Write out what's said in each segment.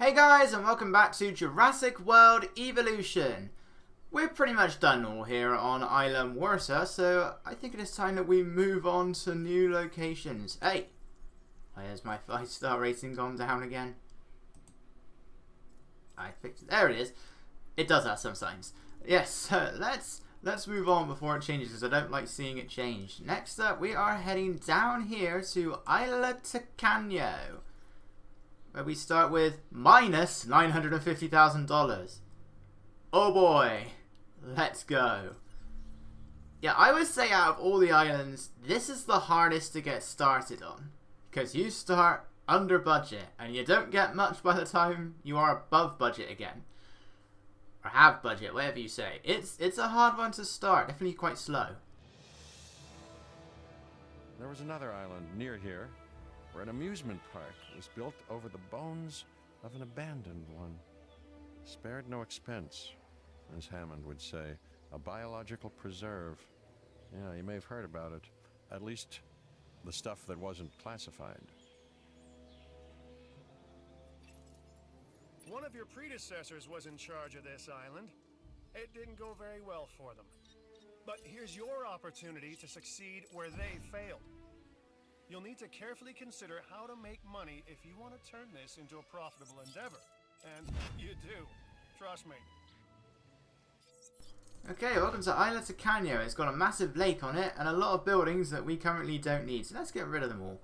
Hey guys, and welcome back to Jurassic World Evolution. We're pretty much done all here on Isla Tacano, so I think it is time that we move on to new locations. Hey! Why has my 5-star rating gone down again? I fixed it. There it is. It does have some signs. Yes, so let's move on before it changes, because I don't like seeing it change. Next up, we are heading down here to Isla Tacano, where we start with minus $950,000. Oh boy, let's go. Yeah, I would say out of all the islands, this is the hardest to get started on, because you start under budget and you don't get much by the time you are above budget again, or have budget, whatever you say. It's a hard one to start, definitely quite slow. There was another island near here where an amusement park was built over the bones of an abandoned one. Spared no expense, as Hammond would say. A biological preserve. Yeah, you may have heard about it. At least the stuff that wasn't classified. One of your predecessors was in charge of this island. It didn't go very well for them. But here's your opportunity to succeed where they failed. You'll need to carefully consider how to make money if you want to turn this into a profitable endeavor. And you do. Trust me. Okay, welcome to Isla Tacano. It's got a massive lake on it and a lot of buildings that we currently don't need. So let's get rid of them all.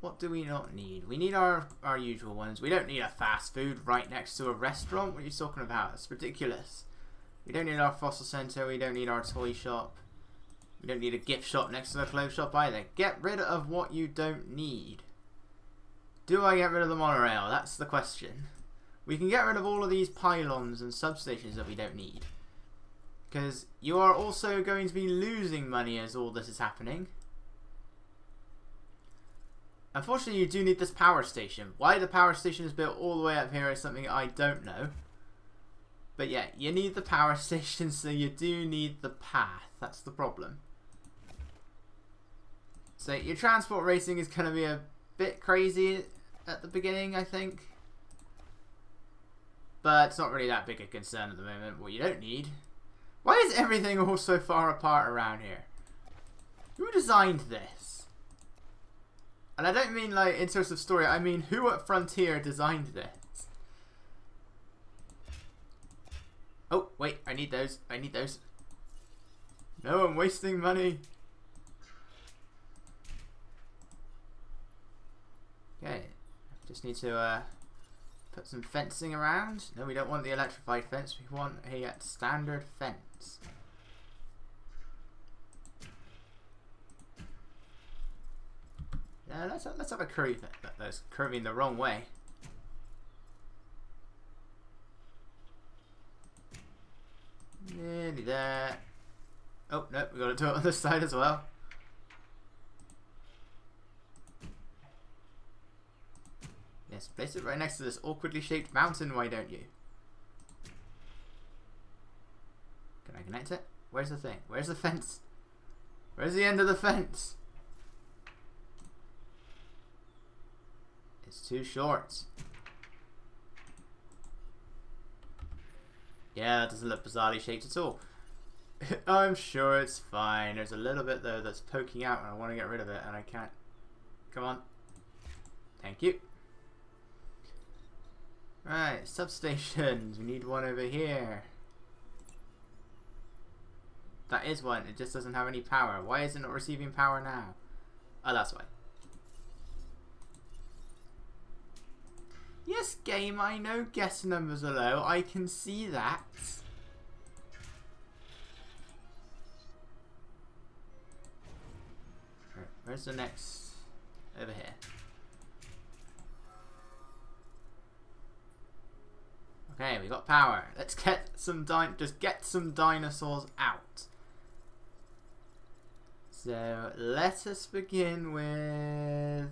What do we not need? We need our usual ones. We don't need a fast food right next to a restaurant. What are you talking about? It's ridiculous. We don't need our fossil center. We don't need our toy shop. We don't need a gift shop next to the clothes shop either. Get rid of what you don't need. Do I get rid of the monorail? That's the question. We can get rid of all of these pylons and substations that we don't need, because you are also going to be losing money as all this is happening. Unfortunately, you do need this power station. Why the power station is built all the way up here is something I don't know. But yeah, you need the power station, so you do need the path. That's the problem. So your transport racing is going to be a bit crazy at the beginning, I think. But it's not really that big a concern at the moment. What you don't need... Why is everything all so far apart around here? Who designed this? And I don't mean like in terms of story, I mean who at Frontier designed this? Oh, wait, I need those. I need those. No, I'm wasting money. Okay, just need to put some fencing around. No, we don't want the electrified fence. We want a standard fence. Yeah, let's have a curve that's curving the wrong way. Nearly there. Oh no, we got to do it on this side as well. Yes, place it right next to this awkwardly shaped mountain, why don't you? Can I connect it? Where's the thing? Where's the fence? Where's the end of the fence? It's too short. Yeah, that doesn't look bizarrely shaped at all. I'm sure it's fine. There's a little bit though that's poking out and I want to get rid of it and I can't. Come on. Thank you. Right, substations. We need one over here. That is one. It just doesn't have any power. Why is it not receiving power now? Oh, that's why. Yes, game, I know guess numbers are low. I can see that. Where's the next? Over here. Okay, we got power. Let's get some just get some dinosaurs out. So let us begin with...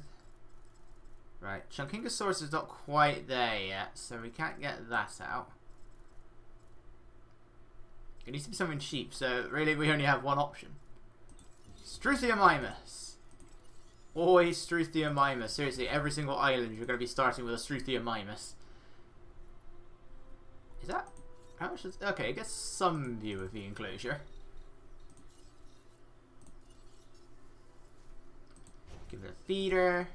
Right, Chunkingosaurus is not quite there yet, so we can't get that out. It needs to be something cheap, so really we only have one option. Struthiomimus. Always Struthiomimus. Seriously, every single island you're going to be starting with a Struthiomimus. Is that... How much is... Okay, it gets some view of the enclosure. Give it a feeder.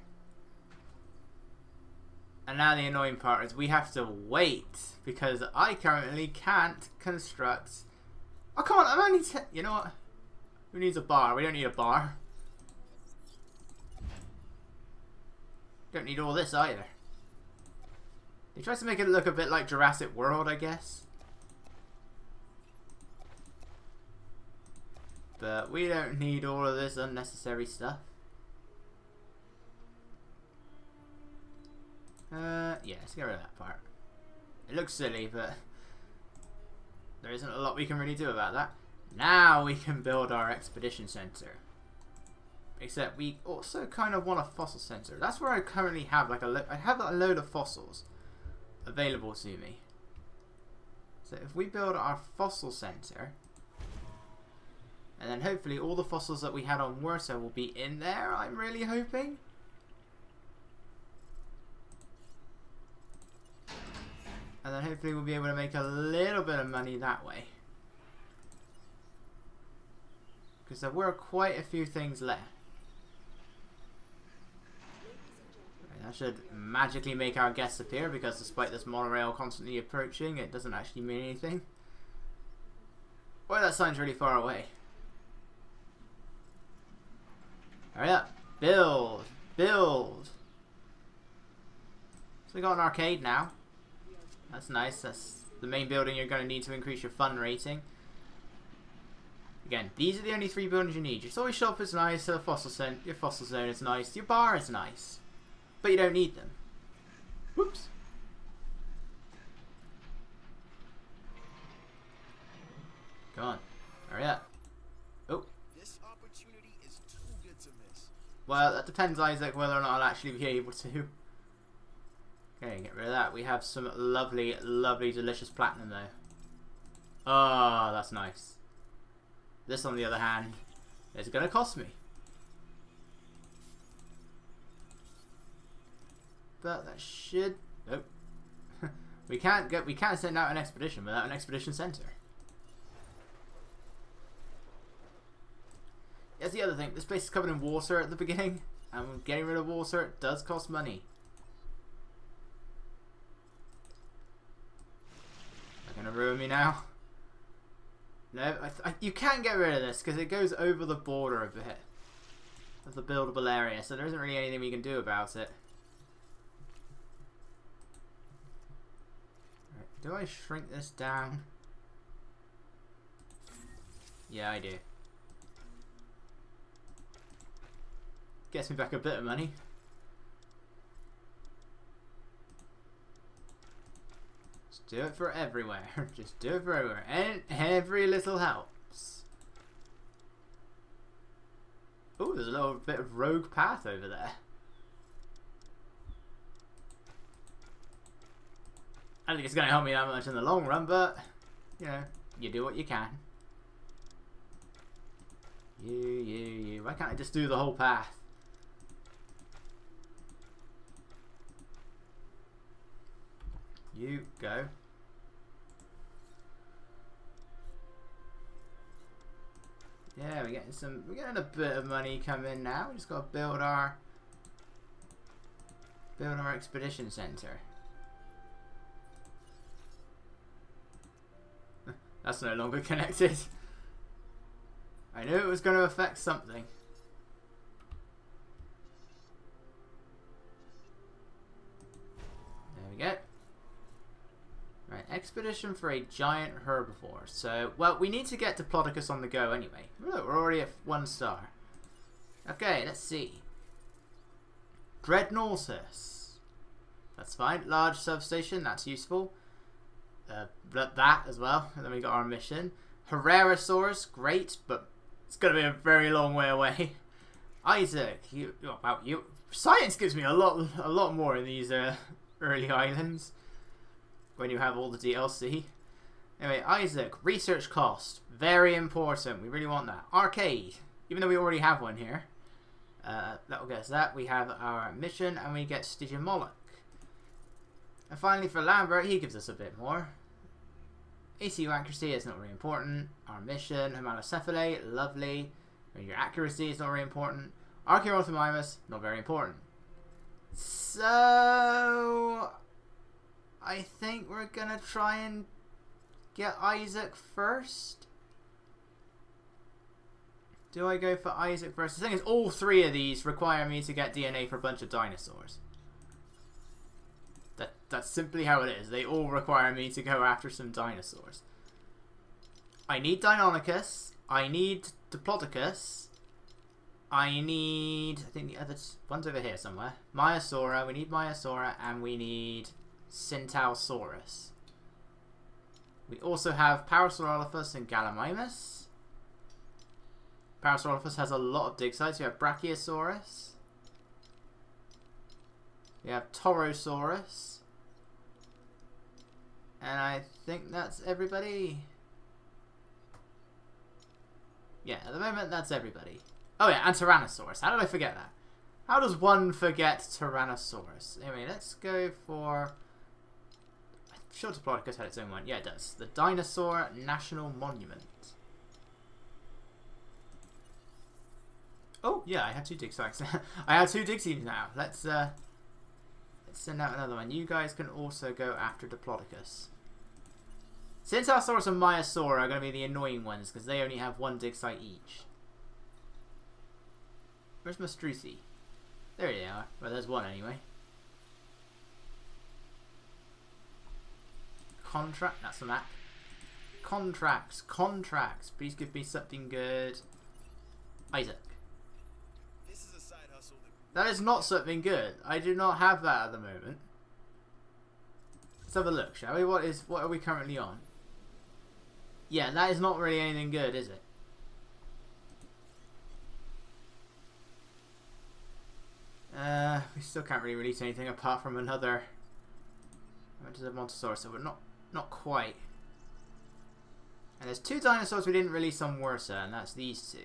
And now the annoying part is we have to wait because I currently can't construct... Oh, come on, I'm only... You know what? Who needs a bar? We don't need a bar. Don't need all this either. He tries to make it look a bit like Jurassic World, I guess. But we don't need all of this unnecessary stuff. Yeah, let's get rid of that part. It looks silly, but there isn't a lot we can really do about that. Now we can build our expedition center. Except we also kind of want a fossil center. That's where I currently have like I have a load of fossils available to me. So if we build our fossil center, and then hopefully all the fossils that we had on Warsaw will be in there, I'm really hoping. And then hopefully we'll be able to make a little bit of money that way. Because there were quite a few things left. Right, that should magically make our guests appear, because despite this monorail constantly approaching, it doesn't actually mean anything. Boy, that sign's really far away. Hurry up. Build. Build. So we got an arcade now. That's nice. That's the main building you're going to need to increase your fun rating. Again, these are the only 3 buildings you need. Your toy shop is nice, your fossil zone is nice, your bar is nice. But you don't need them. Whoops. Come on. Hurry up. Oh. This opportunity is too good to miss. Well, that depends, Isaac, whether or not I'll actually be able to. Okay, get rid of that. We have some lovely, lovely, delicious platinum though. Oh, that's nice. This, on the other hand, is going to cost me. But that should... Nope. we can't send out an expedition without an expedition center. That's the other thing. This place is covered in water at the beginning, and getting rid of water does cost money. They're going to ruin me now. No, you can't get rid of this because it goes over the border a bit of the buildable area, so there isn't really anything we can do about it. Right, do I shrink this down? Yeah, I do. Gets me back a bit of money. Do it for everywhere. Just do it for everywhere. And every little helps. Ooh, there's a little bit of rogue path over there. I don't think it's going to help me that much in the long run, but, you know, you do what you can. You. Why can't I just do the whole path? You go. Yeah, we're getting a bit of money coming now. We just got to build our expedition center. That's no longer connected. I knew it was going to affect something. There we go. Right, expedition for a giant herbivore. So, well, we need to get Diplodocus on the go anyway. Look, we're already at 1 star. Okay, let's see. Dreadnoughtus. That's fine. Large substation, that's useful. That as well. And then we got our mission. Herrerasaurus, great, but it's going to be a very long way away. Isaac, you. Science gives me a lot more in these early islands. When you have all the DLC. Anyway, Isaac, research cost. Very important. We really want that. Arcade. Even though we already have one here. That will get us that. We have our mission and we get Stygia Moloch. And finally for Lambert, he gives us a bit more. ACU accuracy is not really important. Our mission, Homalocephalae, lovely. Your accuracy is not very important. Archaeorthomimus, not very important. So I think we're gonna try and get Isaac first. Do I go for Isaac first? The thing is, all three of these require me to get DNA for a bunch of dinosaurs. That's simply how it is. They all require me to go after some dinosaurs. I need Deinonychus. I need Diplodocus. I need... I think the other one's over here somewhere. Maiasaura. We need Maiasaura. And we need Centausaurus. We also have Parasaurolophus and Gallimimus. Parasaurolophus has a lot of dig sites. We have Brachiosaurus. We have Torosaurus. And I think that's everybody. Yeah, at the moment that's everybody. Oh yeah, and Tyrannosaurus. How did I forget that? How does one forget Tyrannosaurus? Anyway, let's go for... I'm sure Diplodocus had its own one. Yeah, it does. The Dinosaur National Monument. Oh, yeah, I have 2 dig sites. I have 2 dig teams now. Let's send out another one. You guys can also go after Diplodocus. Centausaurus and Maiasaura are going to be the annoying ones because they only have 1 dig site each. Where's Mastruthi? There they are. Well, there's one anyway. Contract. That's the map. Contracts. Contracts. Please give me something good. Isaac. This is a side hustle. That is not something good. I do not have that at the moment. Let's have a look, shall we? What are we currently on? Yeah, that is not really anything good, is it? We still can't really release anything apart from another. Went to the Montosaurus, so we're not quite. And there's 2 dinosaurs we didn't release on Wursa, and that's these 2.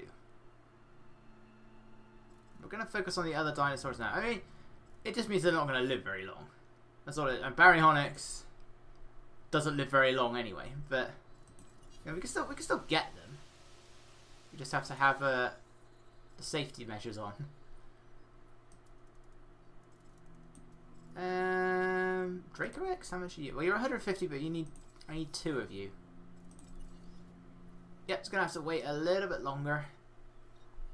We're gonna focus on the other dinosaurs now. I mean, it just means they're not gonna live very long. That's all it is. And Baryonyx doesn't live very long anyway, but you know, we can still get them. We just have to have the safety measures on. Dracorex, how much are you? Well, you're 150, but I need 2 of you. Yep, it's gonna have to wait a little bit longer.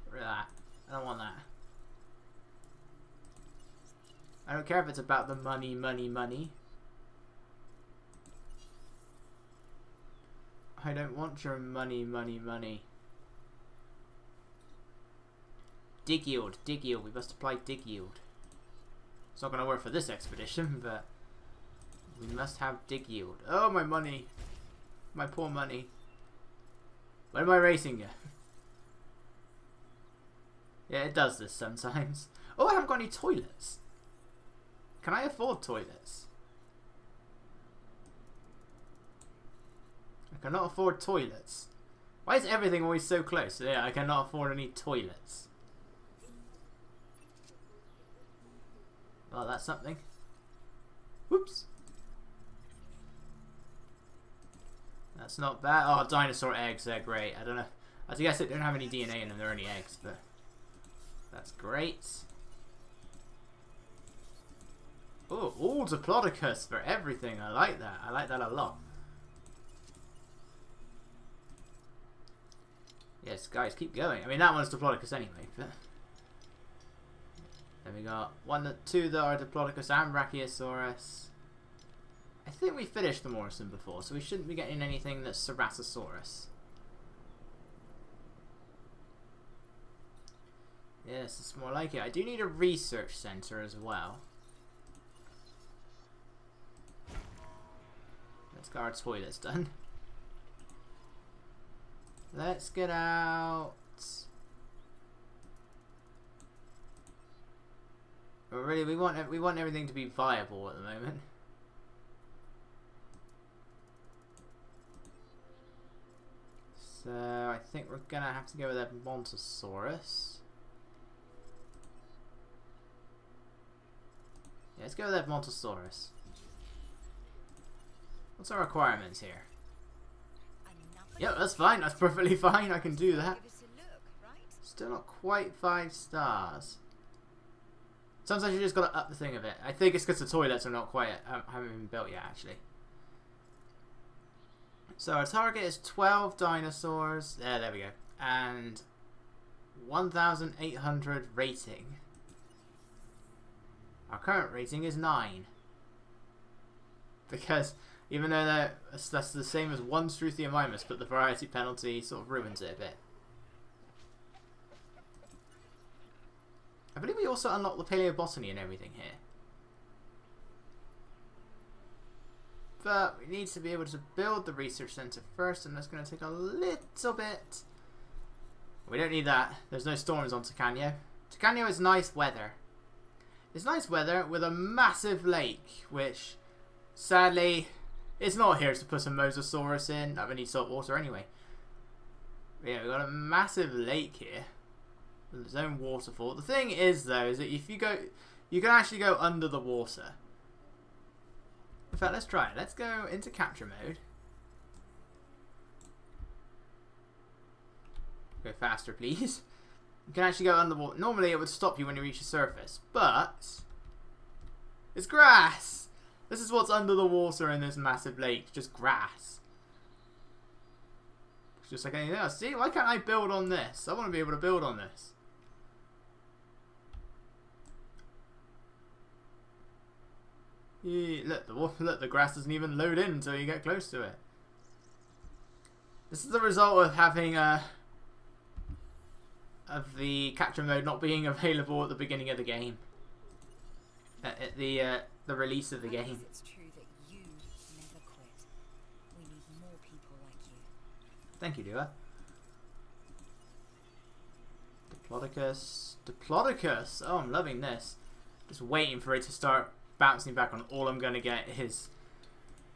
Get rid of that. I don't want that. I don't care if it's about the money, money, money. I don't want your money, money, money. Dig yield, dig yield. We must apply dig yield. It's not going to work for this expedition, but we must have dig yield. Oh, my money. My poor money. When am I racing you? Yeah, it does this sometimes. Oh, I haven't got any toilets. Can I afford toilets? I cannot afford toilets. Why is everything always so close? Yeah, I cannot afford any toilets. Well, that's something. Whoops. That's not bad. Oh, dinosaur eggs, they're great. I don't know. I guess they don't have any DNA in them, they're only eggs, but that's great. Oh, all Diplodocus for everything. I like that. I like that a lot. Yes, guys, keep going. I mean, that one's Diplodocus anyway, but... Then we got 2 that are Diplodocus and Brachiosaurus. I think we finished the Morrison before, so we shouldn't be getting anything that's Ceratosaurus. Yes, it's more like it. I do need a research center as well. Let's get our toilets done. Let's get out. But really, we want everything to be viable at the moment. So I think we're gonna have to go with a Montosaurus. Yeah, let's go with that Montosaurus. What's our requirements here? Yeah, that's fine. That's perfectly fine. I can do that. Give us a look, right? Still not quite 5 stars. Sometimes you just got to up the thing a bit. I think it's because the toilets are not quite haven't been built yet, actually. So our target is 12 dinosaurs. There we go. And 1,800 rating. Our current rating is 9. Because even though that's the same as 1 Struthiomimus, but the variety penalty sort of ruins it a bit. I believe we also unlock the paleobotany and everything here. But we need to be able to build the research center first, and that's going to take a little bit. We don't need that. There's no storms on Tacano. Tacano is nice weather. It's nice weather with a massive lake, which sadly it's not here to put a Mosasaurus in. We need salt water anyway. But yeah, we've got a massive lake here with its own waterfall. The thing is, though, is that if you go, you can actually go under the water. In fact, let's try it. Let's go into capture mode. Go faster, please. You can actually go underwater. Normally, it would stop you when you reach the surface, but it's grass. This is what's under the water in this massive lake. Just grass. It's just like anything else. See, why can't I build on this? I want to be able to build on this. Yeah, look, the grass doesn't even load in until you get close to it. This is the result of having of the capture mode not being available at the beginning of the game. At the release of the game. It's true that you never quit. We need more people like you. Thank you, Dua. Diplodocus. Diplodocus! Oh, I'm loving this. Just waiting for it to start bouncing back on. All I'm going to get is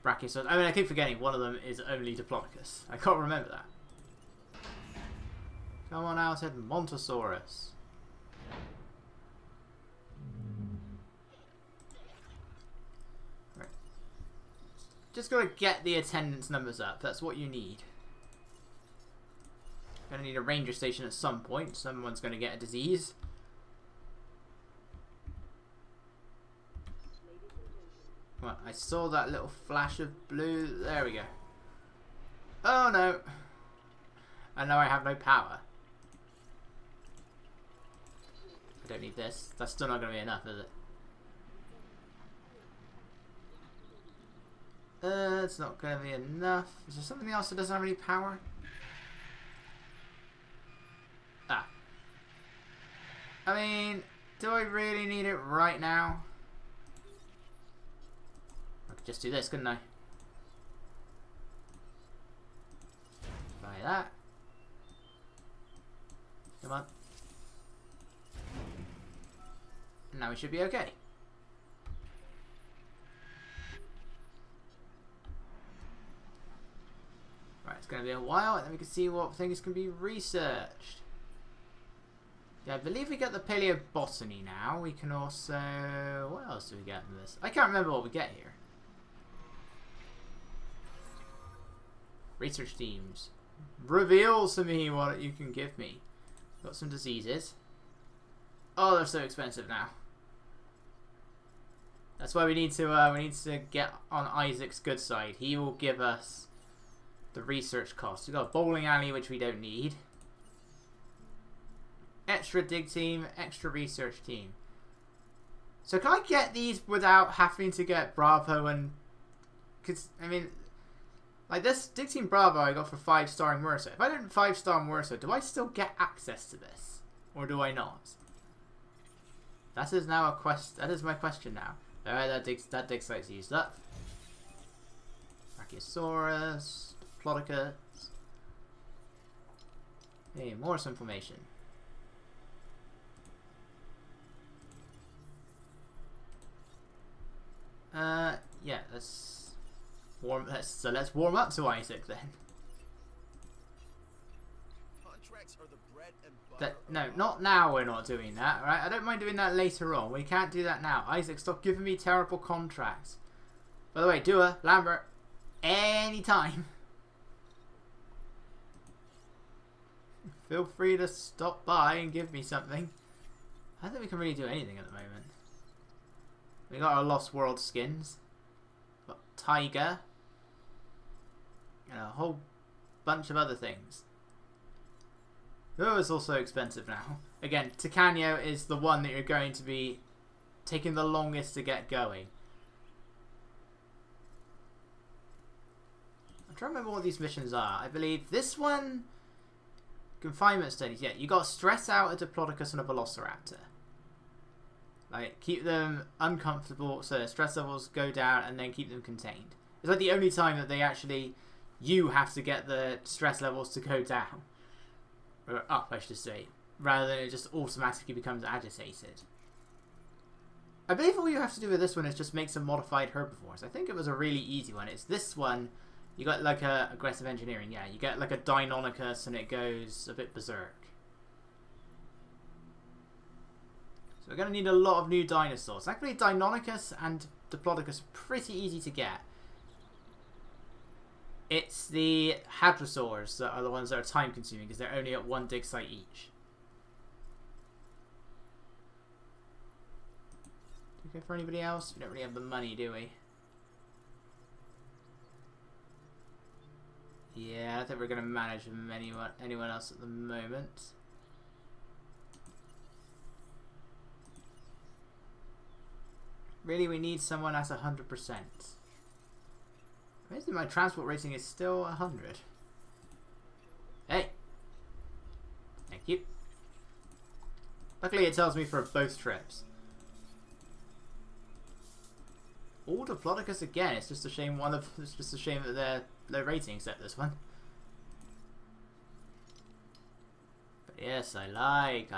Brachiosaurus. I mean, I keep forgetting one of them is only Diplodocus. I can't remember that. Come on out, said Montosaurus. Right. Just got to get the attendance numbers up. That's what you need. Gonna need a ranger station at some point. Someone's gonna get a disease. Come on, I saw that little flash of blue. There we go. Oh no. And now I have no power. I don't need this. That's still not gonna be enough, is it? It's not gonna be enough. Is there something else that doesn't have any power? Ah. I mean, do I really need it right now? I could just do this, couldn't I? Buy that. Come on. And now we should be okay. Right, it's going to be a while, and then we can see what things can be researched. Yeah, I believe we get the paleobotany now. We can also... What else do we get in this? I can't remember what we get here. Research teams. Reveal to me what you can give me. Got some diseases. Oh, they're so expensive now. That's why we need to get on Isaac's good side. He will give us the research costs. We've got a bowling alley, which we don't need. Extra dig team, extra research team. So can I get these without having to get Bravo and... Because, I mean, like this dig team Bravo I got for 5-star Mercer. If I didn't 5-star Mercer, do I still get access to this? Or do I not? That is now a quest. That is my question now. Alright, that dig site's used up. Brachiosaurus, Diplodocus. Hey, more information. Yeah, let's warm up to Isaac then. Contracts are the bread and butter. No, not now. We're not doing that. All right, I don't mind doing that later on. We can't do that now. Isaac, stop giving me terrible contracts. By the way, Dua, Lambert, anytime. feel free to stop by and give me something. I don't think we can really do anything at the moment. We got our Lost World skins. Got Tiger. And a whole bunch of other things. Oh, it's also expensive now. Again, Tacano is the one that you're going to be taking the longest to get going. I'm trying to remember what these missions are. I believe this one... Confinement studies. Yeah, you got to stress out a Diplodocus and a Velociraptor. Like, keep them uncomfortable so their stress levels go down and then keep them contained. It's like the only time that they actually... You have to get the stress levels to go down. Or up, I should say. Rather than it just automatically becomes agitated. I believe all you have to do with this one is just make some modified herbivores. I think it was a really easy one. It's this one. You got like a aggressive engineering. Yeah, you get like a Deinonychus and it goes a bit berserk. So we're going to need a lot of new dinosaurs. Actually, Deinonychus and Diplodocus are pretty easy to get. It's the hadrosaurs that are the ones that are time consuming because they're only at one dig site each. Do we go for anybody else? We don't really have the money, do we? Yeah, I don't think we're going to manage anyone else at the moment. Really, we need someone that's 100%. Amazing, my transport rating is still 100. Hey! Thank you. Luckily it tells me for both trips. All Diplodocus again, it's just a shame it's just a shame that they're low rating except this one. But yes, I like.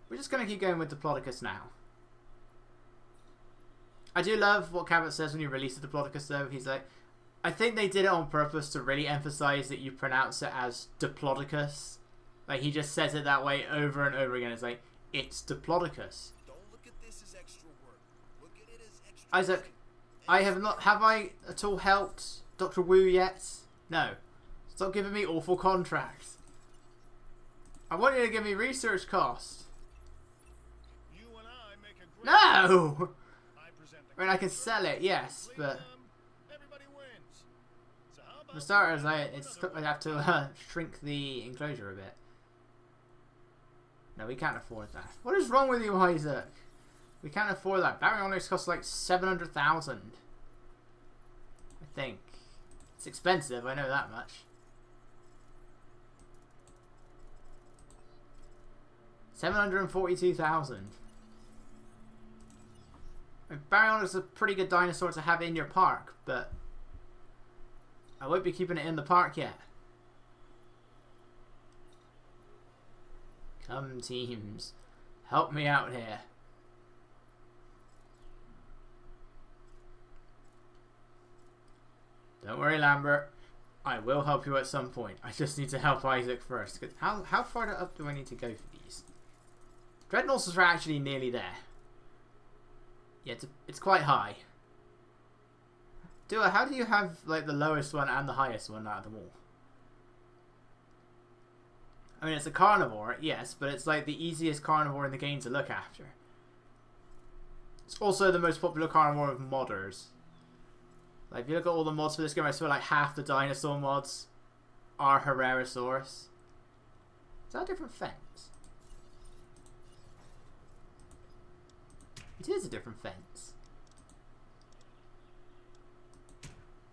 We're just gonna keep going with Diplodocus now. I do love what Cabot says when you release the Diplodocus though. He's like, I think they did it on purpose to really emphasize that you pronounce it as Diplodocus. Like, he just says it that way over and over again. It's like, it's Diplodocus. Don't look at this as extra work. Look at it as extra Isaac, have I at all helped Dr. Wu yet? No. Stop giving me awful contracts. I want you to give me research costs. You and I make a great No! I I mean, I can sell it, yes, but everybody wins. So how about for starters, I have to shrink the enclosure a bit. No, we can't afford that. What is wrong with you, Isaac? We can't afford that. Baryonyx costs like 700,000. I think. It's expensive, I know that much. $742,000. Baryonyx is a pretty good dinosaur to have in your park, but I won't be keeping it in the park yet. Come teams, help me out here. Don't worry, Lambert. I will help you at some point. I just need to help Isaac first. How far up do I need to go for these? Dreadnoughts are actually nearly there. Yeah, it's quite high. Dua, how do you have like the lowest one and the highest one out of them all? I mean, it's a carnivore, yes, but it's like the easiest carnivore in the game to look after. It's also the most popular carnivore of modders. Like, if you look at all the mods for this game, I swear like half the dinosaur mods are Herrerasaurus. Is that a different fence? It is a different fence.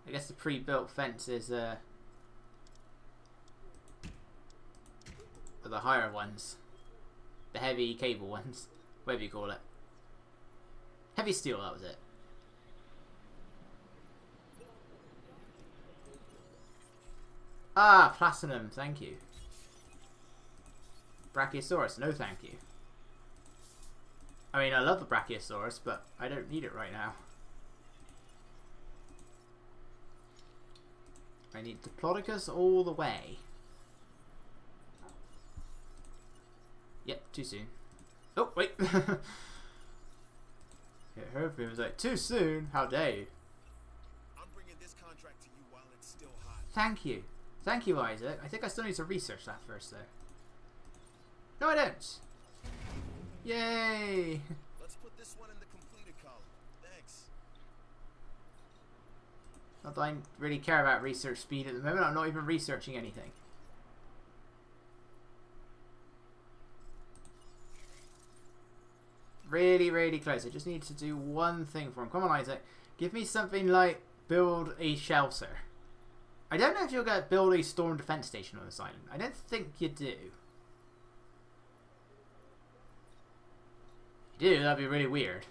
I guess the pre-built fence is are the higher ones. The heavy cable ones. Whatever you call it. Heavy steel, that was it. Ah, platinum, thank you. Brachiosaurus, no thank you. I mean, I love the Brachiosaurus, but I don't need it right now. I need Diplodocus all the way. Yep, too soon. Oh, wait. Yeah, Herb was like, too soon? How dare you? I'm bringing this contract to you while it's still Thank you. Thank you, Isaac. I think I still need to research that first, though. No, I don't. Yay! Let's put this one in the completed column. Thanks. Not that I really care about research speed at the moment. I'm not even researching anything. Really, really close. I just need to do one thing for him. Come on, Isaac. Give me something like build a shelter. I don't know if you're going to build a storm defense station on this island. I don't think you do. If you do, that'd be really weird.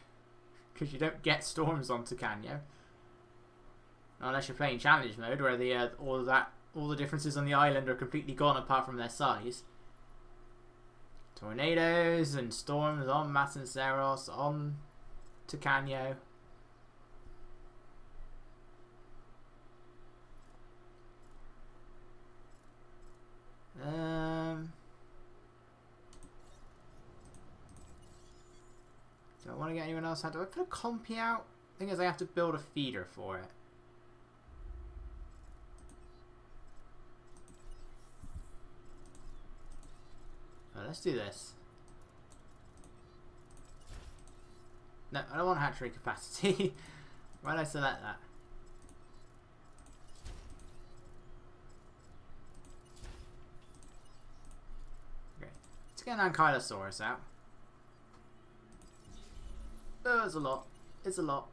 Because you don't get storms on Tacano. Unless you're playing challenge mode, where the all the differences on the island are completely gone apart from their size. Tornadoes and storms on Matanceros, on Tacano. Do I want to get anyone else out? Do I put a compy out? The thing is, I have to build a feeder for it. Oh, let's do this. No, I don't want hatchery capacity. Why did I select that? Okay, let's get an Ankylosaurus out. Oh, it's a lot. It's a lot.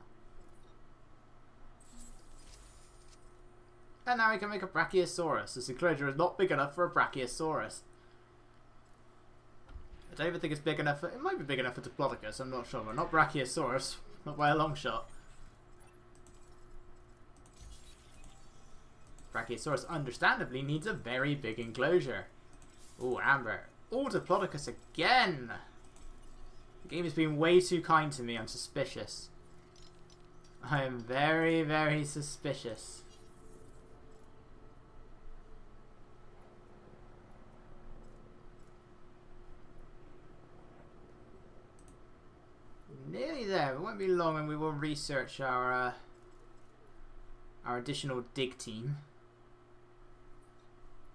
And now we can make a Brachiosaurus. This enclosure is not big enough for a Brachiosaurus. I don't even think it's big enough for... It might be big enough for Diplodocus, I'm not sure. But not Brachiosaurus. Not by a long shot. Brachiosaurus understandably needs a very big enclosure. Ooh, Amber. Ooh, Diplodocus again! The game has been way too kind to me. I'm suspicious. I am very, very suspicious. Nearly there. It won't be long and we will research our additional dig team.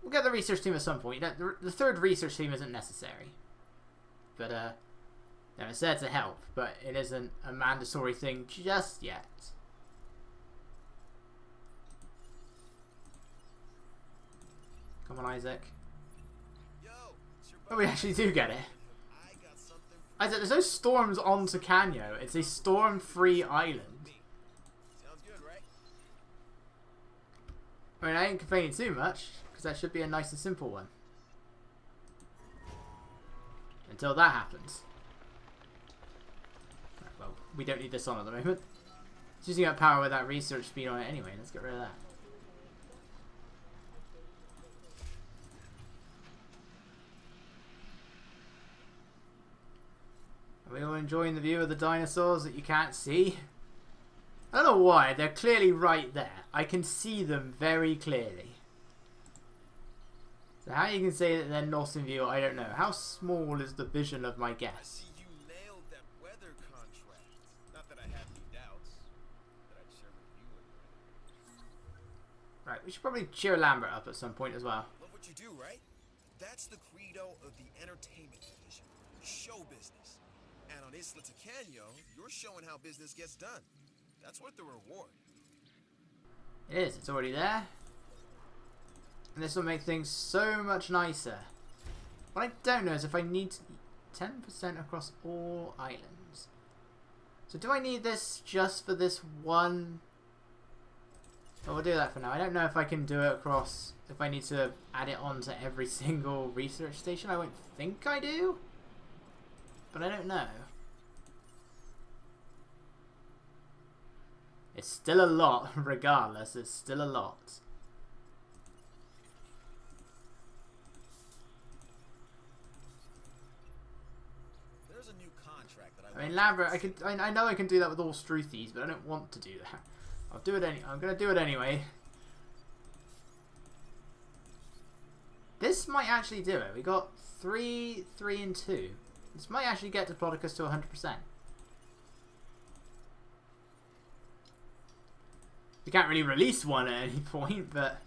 We'll get the research team at some point. The third research team isn't necessary. But, it's there to help, but it isn't a mandatory thing just yet. Come on, Isaac. Yo, it's your Oh, we actually do get it. I got something Isaac, there's no storms on Tacano. It's a storm-free island. for me. Sounds good, right? I mean, I ain't complaining too much, because that should be a nice and simple one. Until that happens. Right, well, we don't need this on at the moment. It's using up power with that research speed on it anyway. Let's get rid of that. Are we all enjoying the view of the dinosaurs that you can't see? I don't know why. They're clearly right there. I can see them very clearly. So how you can say that they're not in view, I don't know. How small is the vision of my I guess? see you nailed that weather contract. Not that I had any doubts that I'd share with you anyway. Right, we should probably cheer Lambert up at some point as well. Love what you do, right? That's the credo of the entertainment division. Show business. And on Isla Tacano, you're showing how business gets done. That's worth the reward. It is, it's already there. And this will make things so much nicer. What I don't know is if I need 10% across all islands. So do I need this just for this one? Well, we'll do that for now. I don't know if I can do it across, if I need to add it on to every single research station. I won't think I do. But I don't know. It's still a lot, regardless. It's still a lot. There's a new contract that I mean, Lambert, I know I can do that with all Struthies, but I don't want to do that. I'll do it I'm gonna do it anyway. This might actually do it. We got 3, 3, and 2. This might actually get Diplodocus to 100%. We can't really release one at any point, but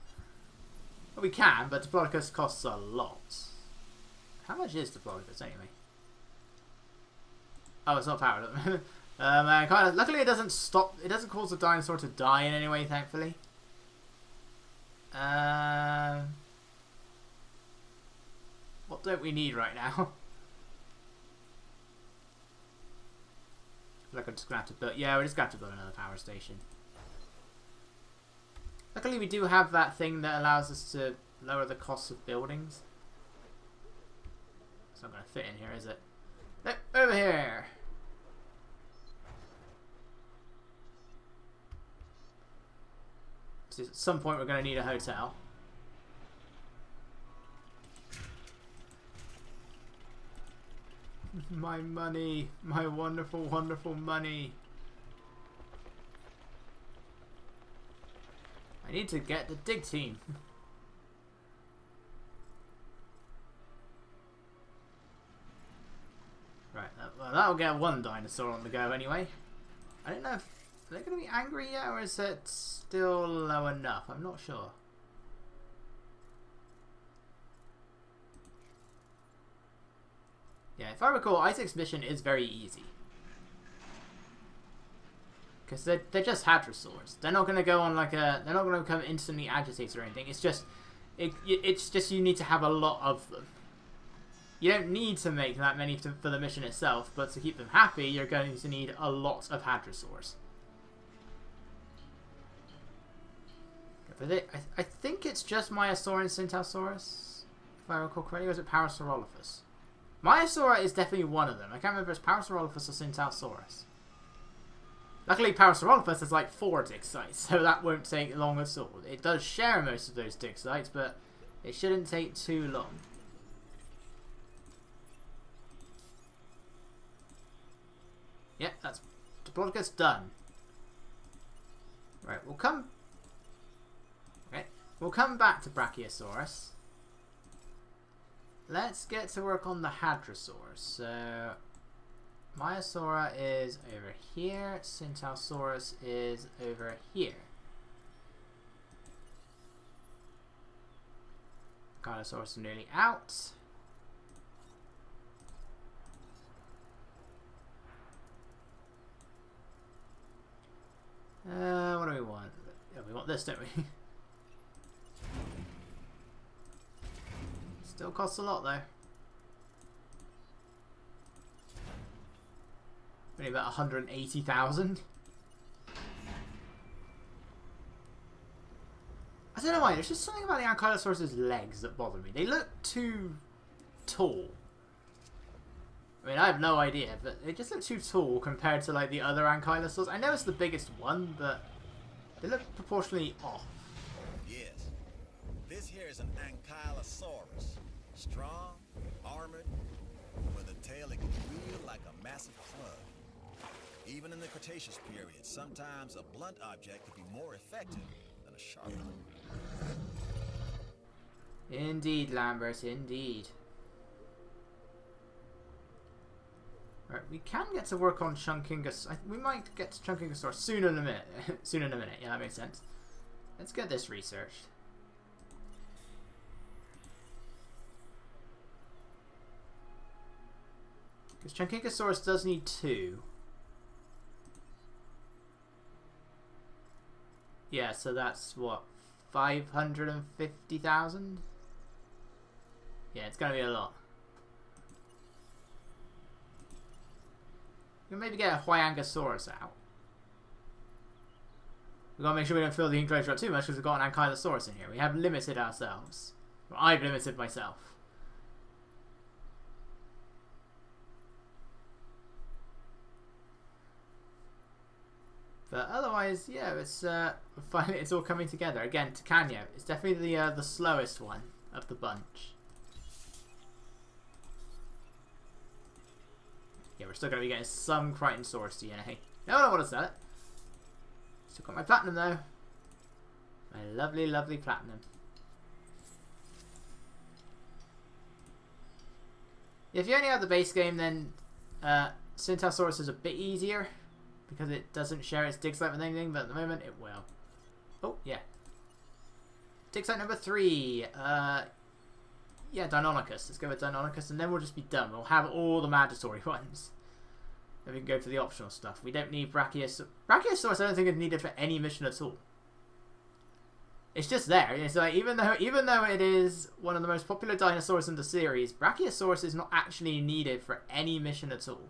Well, we can, but Diplodocus costs a lot. How much is Diplodocus anyway? Oh, it's not powered at the moment. Kind of. Luckily, it doesn't stop. It doesn't cause the dinosaur to die in any way. Thankfully. What don't we need right now? I feel like I'm just gonna have to build. Yeah, we're just gonna have to build another power station. Luckily, we do have that thing that allows us to lower the cost of buildings. It's not gonna fit in here, is it? No, over here. So at some point, we're gonna need a hotel. My money, my wonderful, wonderful money. I need to get the dig team. Right, well, that'll get one dinosaur on the go anyway. I don't know if they're going to be angry yet, or is it still low enough? I'm not sure. Yeah, if I recall, Isaac's mission is very easy. Because they're just hadrosaurs. They're not going to go on like a... They're not going to become instantly agitated or anything. It's just... It's just you need to have a lot of them. You don't need to make that many for the mission itself, but to keep them happy, you're going to need a lot of hadrosaurs. I think it's just Maiasaur and Centausaurus, if I recall correctly, or is it Parasaurolophus? Maiasaur is definitely one of them. I can't remember if it's Parasaurolophus or Centausaurus. Luckily, Parasaurolophus has like 4 dig sites, so that won't take long at all. It does share most of those dig sites, but it shouldn't take too long. Yep, that's Diplodocus done. Right, we'll come back to Brachiosaurus. Let's get to work on the hadrosaurs. So Maiasaura is over here, Centausaurus is over here. Carnosaurus are nearly out. What do we want? Yeah, we want this, don't we? Still costs a lot though. Only about 180,000. I don't know why, there's just something about the Ankylosaurus' legs that bother me. They look too tall. I mean, I have no idea, but they just look too tall compared to like the other Ankylosaurs. I know it's the biggest one, but they look proportionally off. Yes. This here is an Ankylosaurus. Strong, armored, with a tail that can wield like a massive club. Even in the Cretaceous period, sometimes a blunt object could be more effective than a sharp one. Indeed, Lambert, indeed. Right, we can get to work on Chunkingosaurus. We might get to Chunkingosaurus soon in a minute. Soon in a minute, yeah, that makes sense. Let's get this researched. Because Chunkingosaurus does need 2. Yeah, so that's what, 550,000? Yeah, it's gonna be a lot. We can maybe get a Huayangosaurus out. We've got to make sure we don't fill the enclosure up too much because we've got an Ankylosaurus in here. We have limited ourselves. Well, I've limited myself. But otherwise, yeah, it's finally it's all coming together. Again, Tacano, it's definitely the slowest one of the bunch. Yeah, we're still going to be getting some Crichtonsaurus DNA. No, I don't want to sell it. Still got my platinum though. My lovely, lovely platinum. If you only have the base game, then Centausaurus is a bit easier because it doesn't share its dig site with anything, but at the moment it will. Oh, yeah. Dig site number 3. Yeah, Deinonychus. Let's go with Deinonychus, and then we'll just be done. We'll have all the mandatory ones. Then we can go for the optional stuff. We don't need Brachiosaurus. Brachiosaurus, I don't think it's needed for any mission at all. It's just there. It's like even though it is one of the most popular dinosaurs in the series, Brachiosaurus is not actually needed for any mission at all.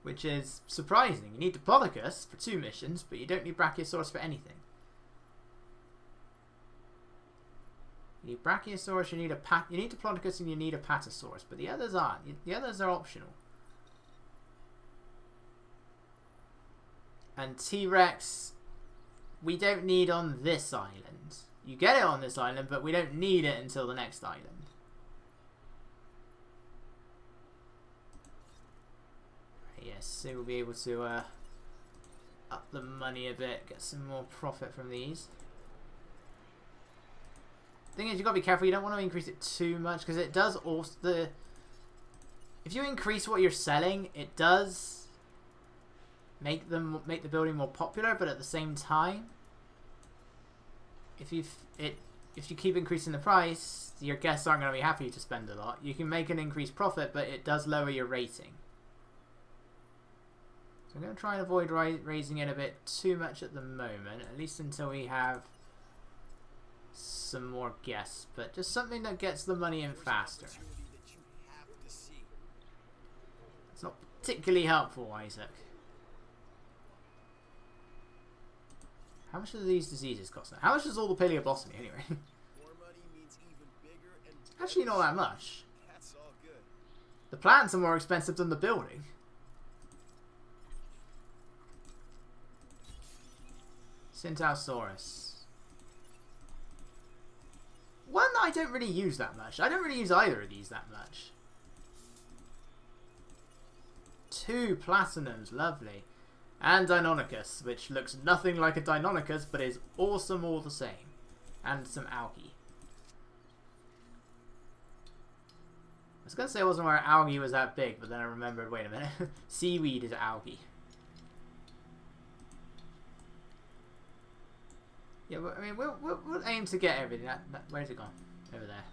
Which is surprising. You need Diplodocus for 2 missions, but you don't need Brachiosaurus for anything. You need Brachiosaurus, you need Diplodocus, and you need Apatosaurus, but the others aren't. The others are optional. And T-Rex, we don't need on this island. You get it on this island, but we don't need it until the next island. Yes, so we'll be able to up the money a bit, get some more profit from these. Thing is, you've got to be careful. You don't want to increase it too much because it does also if you increase what you're selling, it does make the building more popular. But at the same time, if you keep increasing the price, your guests aren't going to be happy to spend a lot. You can make an increased profit, but it does lower your rating. So I'm going to try and avoid raising it a bit too much at the moment, at least until we have some more guests, but just something that gets the money in faster. It's not particularly helpful, Isaac. How much do these diseases cost now? How much is all the paleobotany anyway? Actually not that much. The plants are more expensive than the building. Centaurosaurus. One that I don't really use that much. I don't really use either of these that much. 2 Platinums, lovely. And Deinonychus, which looks nothing like a Deinonychus, but is awesome all the same. And some algae. I was going to say I wasn't aware algae was that big, but then I remembered, wait a minute. Seaweed is algae. Yeah, I mean, we'll aim to get everything. Where's it gone? Over there.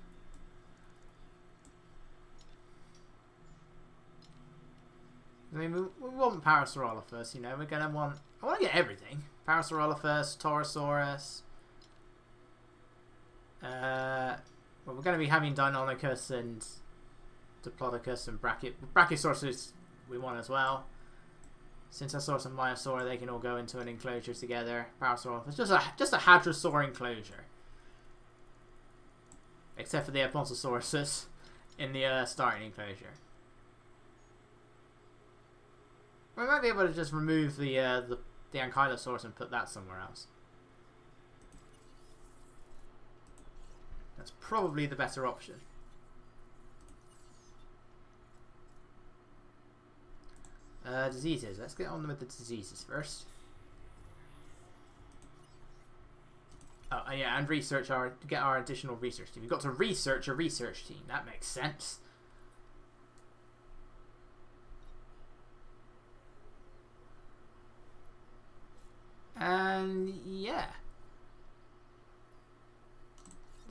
I mean, we want Parasaurolophus, you know. We're gonna want. I want to get everything. Parasaurolophus, Torosaurus. Well, we're going to be having Deinonychus and Diplodocus and Brachiosaurus. We want as well. Centaurosaurus and Myosaur, they can all go into an enclosure together. Parasaurolophus, just a Hadrosaur enclosure. Except for the Apatosaurus in the starting enclosure. We might be able to just remove the Ankylosaurus and put that somewhere else. That's probably the better option. Diseases. Let's get on with the diseases first. Oh, yeah, and get our additional research team. We've got to research a research team. That makes sense. And yeah.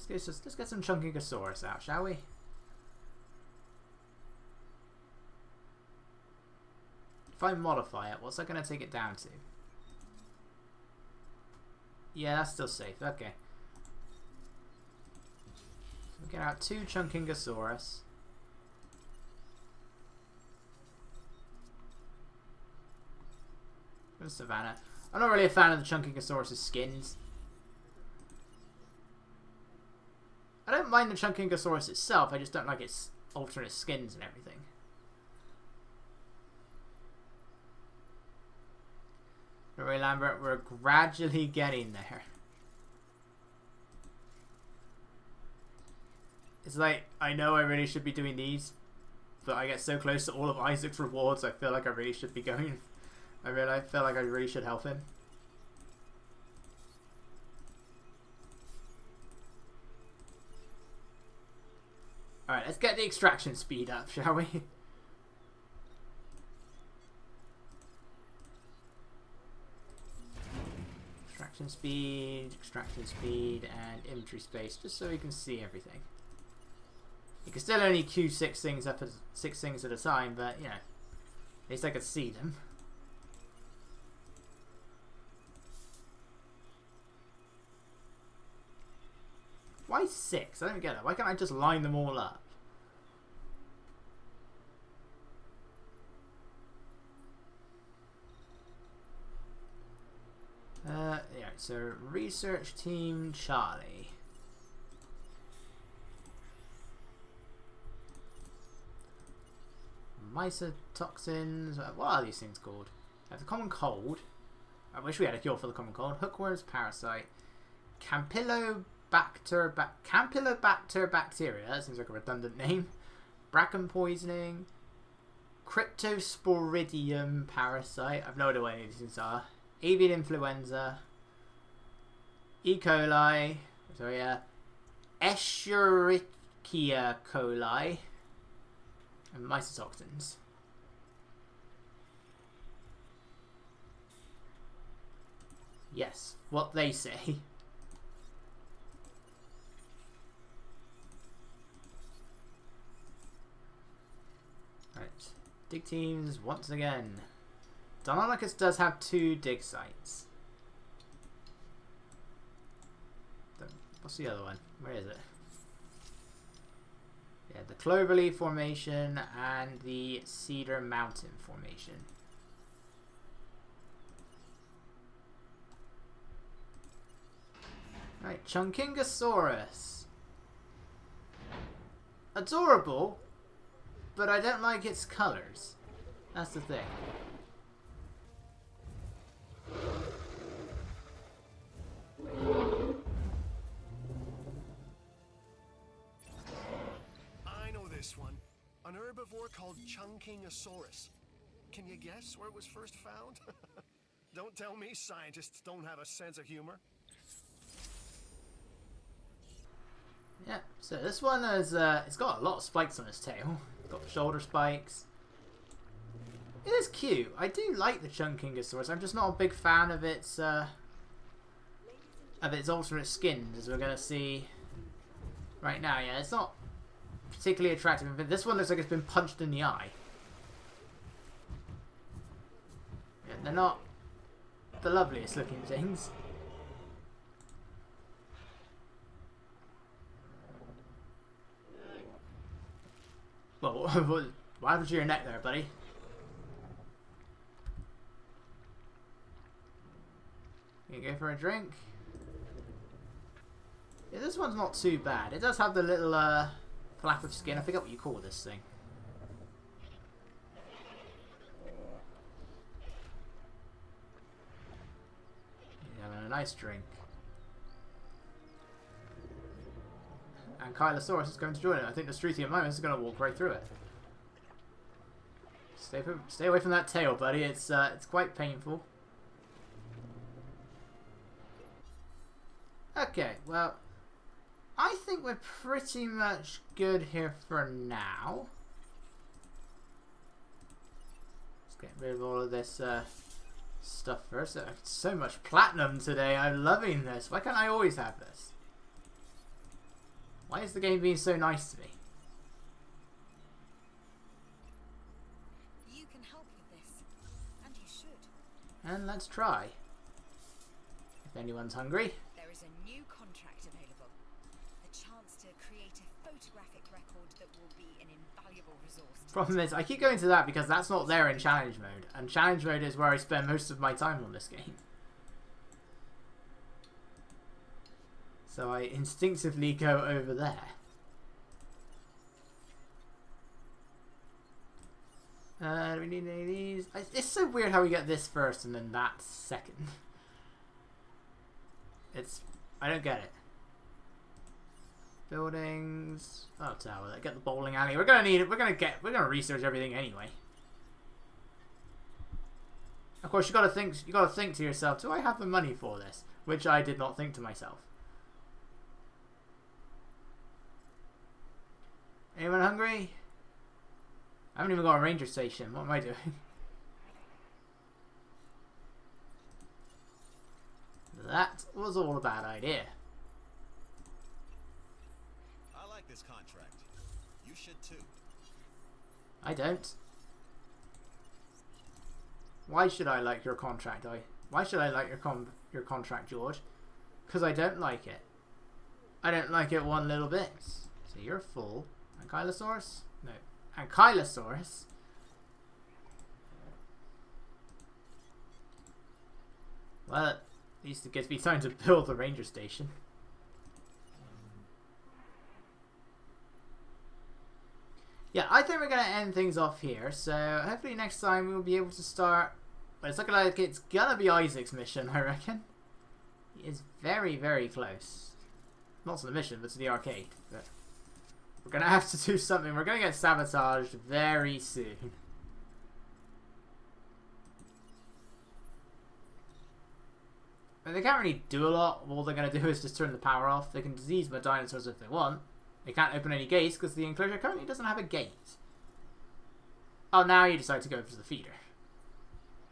Let's get some Chunkingosaurus out, shall we? If I modify it, what's that going to take it down to? Yeah, that's still safe. Okay. So we get out 2 Chunkingosaurus. Where's Savannah? I'm not really a fan of the Chunkingosaurus' skins. I don't mind the Chunkingosaurus itself, I just don't like its alternate skins and everything. Rory Lambert, we're gradually getting there. It's like, I know I really should be doing these, but I get so close to all of Isaac's rewards, I feel like I really should be going. I feel like I really should help him. Alright, let's get the extraction speed up, shall we? extraction speed, and inventory space, just so you can see everything. You can still only queue 6 things up at 6 things at a time, but you know, at least I could see them. Why 6? I don't get it. Why can't I just line them all up? Yeah, so research team Charlie. Mycotoxins. What are these things called? The common cold. I wish we had a cure for the common cold. Hookworm's parasite. Campylobacter bacteria. That seems like a redundant name. Bracken poisoning. Cryptosporidium parasite. I've no idea what any of these things are. Avian influenza. E. coli. So yeah. Escherichia coli. And mycotoxins. Yes, what they say. Right, dig teams once again. Deinonychus does have 2 dig sites. What's the other one? Where is it? Yeah, the Cloverleaf Formation and the Cedar Mountain Formation. Right, Chunkingosaurus. Adorable, but I don't like its colors. That's the thing. I know this one. An herbivore called Chunkingosaurus. Can you guess where it was first found? Don't tell me scientists don't have a sense of humor. Yeah, so this one is, it's got a lot of spikes on its tail. It's got shoulder spikes. It is cute. I do like the Chunkingosaurus. I'm just not a big fan of its alternate skins, as we're going to see right now. Yeah, it's not particularly attractive, but this one looks like it's been punched in the eye. Yeah, they're not the loveliest looking things. Well, what happened to your neck there, buddy? You go for a drink? Yeah, this one's not too bad. It does have the little flap of skin. I forget what you call this thing. You're having a nice drink. And Kylosaurus is going to join it. I think the Struthium is going to walk right through it. Stay away from that tail, buddy. It's quite painful. Okay, well, I think we're pretty much good here for now. Let's get rid of all of this stuff first. So much platinum today. I'm loving this. Why can't I always have this? Why is the game being so nice to me? You can help with this, and you should. And let's try. If anyone's hungry. There is a new contract available. The chance to create a photographic record that will be an invaluable resource. Problem is, I keep going to that because that's not there in challenge mode. And challenge mode is where I spend most of my time on this game. So I instinctively go over there. Do we need any of these? It's so weird how we get this first and then that second. I don't get it. Buildings. Oh, tower. Get the bowling alley. We're gonna need it. We're gonna research everything anyway. Of course, you gotta think to yourself, do I have the money for this? Which I did not think to myself. Anyone hungry? I haven't even got a ranger station. What am I doing? That was all a bad idea. I like this contract. You should too. I don't. Why should I like your contract? Why should I like your contract, George? Because I don't like it. I don't like it one little bit. So you're full. Ankylosaurus? No. Ankylosaurus? Well, at least it gives me time to build the ranger station. Yeah, I think we're going to end things off here. So hopefully next time we'll be able to start... Well, it's looking like it's going to be Isaac's mission, I reckon. He is very, very close. Not to the mission, but to the arcade. But we're going to have to do something. We're going to get sabotaged very soon. And they can't really do a lot. All they're going to do is just turn the power off. They can disease my dinosaurs if they want. They can't open any gates because the enclosure currently doesn't have a gate. Oh, now you decide to go for the feeder.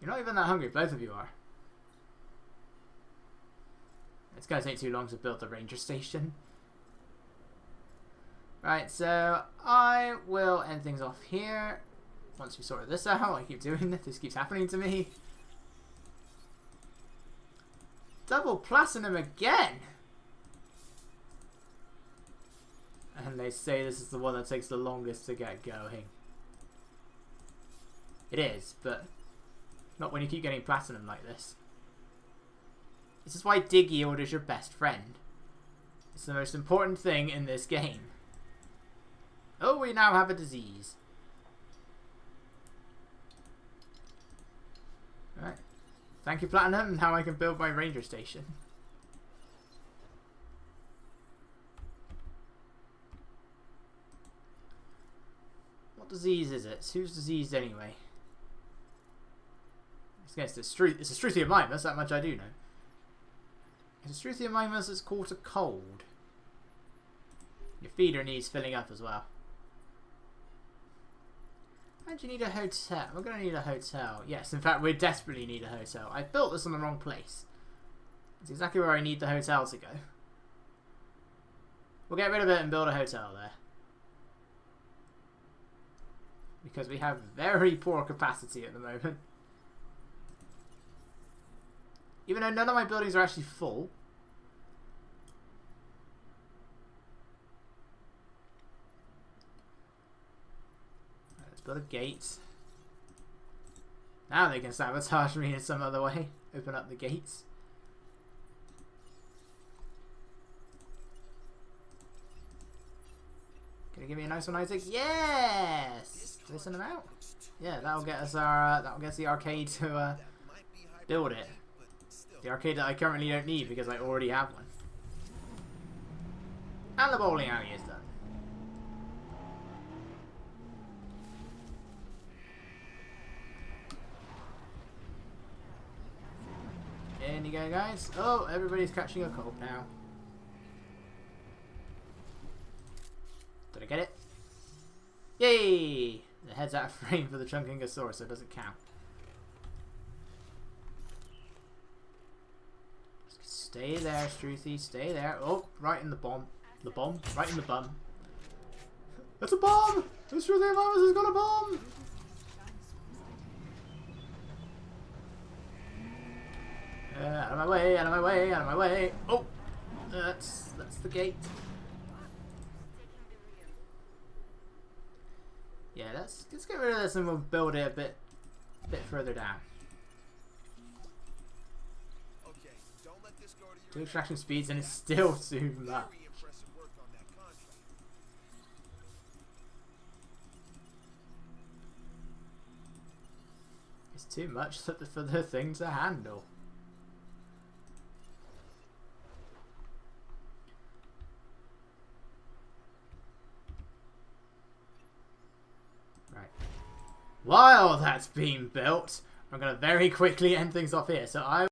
You're not even that hungry. Both of you are. It's going to take too long to build the ranger station. Right, so I will end things off here. Once we sort this out, I keep doing this. This keeps happening to me. Double platinum again! And they say this is the one that takes the longest to get going. It is, but not when you keep getting platinum like this. This is why dig yield is your best friend. It's the most important thing in this game. Oh, we now have a disease. Alright. Thank you, Platinum. Now I can build my ranger station. What disease is it? Who's diseased anyway? It's a Struthiomimus, that much I do know. It's a Struthiomimus that's caught a cold. Your feeder needs filling up as well. And you need a hotel. We're going to need a hotel. Yes, in fact, we desperately need a hotel. I built this in the wrong place. It's exactly where I need the hotel to go. We'll get rid of it and build a hotel there. Because we have very poor capacity at the moment. Even though none of my buildings are actually full. Let's build a gate. Now they can sabotage me in some other way. Open up the gates. Can you give me a nice one, Isaac? Yes! Did I send them out? Yeah, that'll get us our that'll get us the arcade to build it. The arcade that I currently don't need because I already have one. And the bowling alley is done. In you go, guys. Oh, everybody's catching a cold now. Did I get it? Yay! The head's out of frame for the Chunkingosaurus, so it doesn't count. Stay there, Struthy. Stay there. Oh, right in the bomb. The bomb? Right in the bum. That's a bomb! The Struthiomimus has got a bomb! Out of my way, out of my way, out of my way. Oh! That's the gate. Yeah, let's get rid of this and we'll build it a bit further down. Okay, don't let this go to Two your extraction speeds and it's still too much. very impressive work on that contract. It's too much for the thing to handle. While that's being built, I'm going to very quickly end things off here. So I